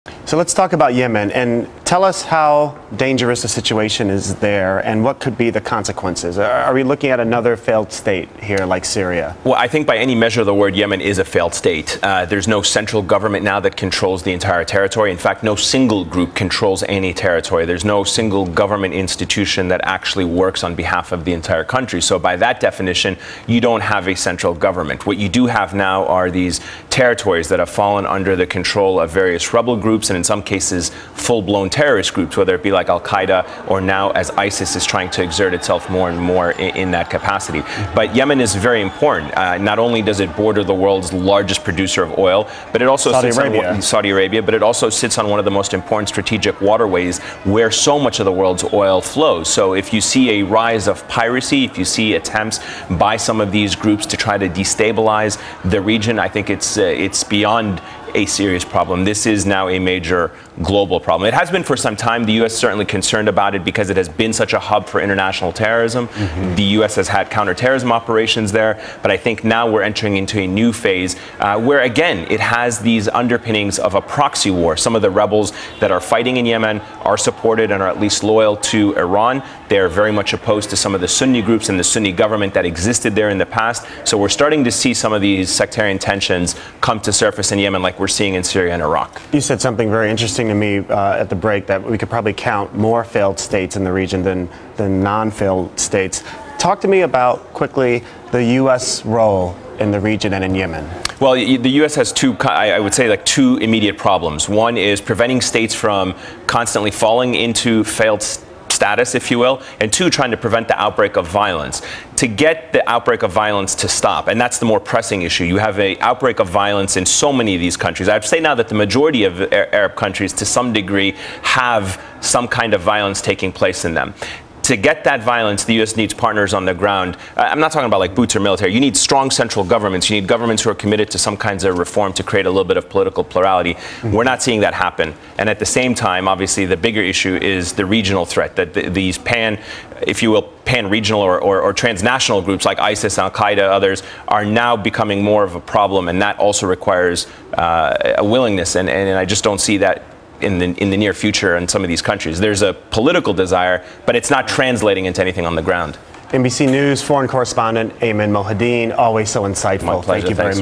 So let's talk about Yemen and tell us how dangerous the situation is there and what could be the consequences. Are we looking at another failed state here like Syria? Well, I think by any measure of the word, Yemen is a failed state. There's no central government now that controls the entire territory. In fact, no single group controls any territory. There's no single government institution that actually works on behalf of the entire country. So by that definition, you don't have a central government. What you do have now are these territories that have fallen under the control of various rebel groups and in some cases full-blown terrorist groups, whether it be like Al-Qaeda or now as ISIS is trying to exert itself more and more in that capacity. But Yemen is very important. Not only does it border the world's largest producer of oil, but it also sits on Saudi Arabia, but it also sits on one of the most important strategic waterways where so much of the world's oil flows. So if you see a rise of piracy, if you see attempts by some of these groups to try to destabilize the region, I think it's beyond a serious problem. This is now a major global problem. It has been for some time. The U.S. is certainly concerned about it because it has been such a hub for international terrorism. The U.S. has had counterterrorism operations there, but I think now we're entering into a new phase where, again, it has these underpinnings of a proxy war. Some of the rebels that are fighting in Yemen are supported and are at least loyal to Iran. They're very much opposed to some of the Sunni groups and the Sunni government that existed there in the past. So we're starting to see some of these sectarian tensions come to surface in Yemen, like we're seeing in Syria and Iraq. You said something very interesting to me at the break, that we could probably count more failed states in the region than non-failed states. Talk to me about, quickly, the U.S. role in the region and in Yemen. Well, the U.S. has I would say, like two immediate problems. One is preventing states from constantly falling into failed status, if you will, and two, trying to prevent the outbreak of violence. To get the outbreak of violence to stop, and that's the more pressing issue. You have an outbreak of violence in so many of these countries. I'd say now that the majority of Arab countries, to some degree, have some kind of violence taking place in them. To get that violence, the U.S. needs partners on the ground. I'm not talking about like boots or military. You need strong central governments. You need governments who are committed to some kinds of reform to create a little bit of political plurality. We're not seeing that happen. And at the same time, obviously, the bigger issue is the regional threat, that these if you will, pan-regional or transnational groups like ISIS, Al-Qaeda, others are now becoming more of a problem. And that also requires a willingness. And I just don't see that in the near future in some of these countries. There's a political desire, but it's not translating into anything on the ground. NBC News foreign correspondent Ayman Moyheldin, always so insightful. Thank you very much.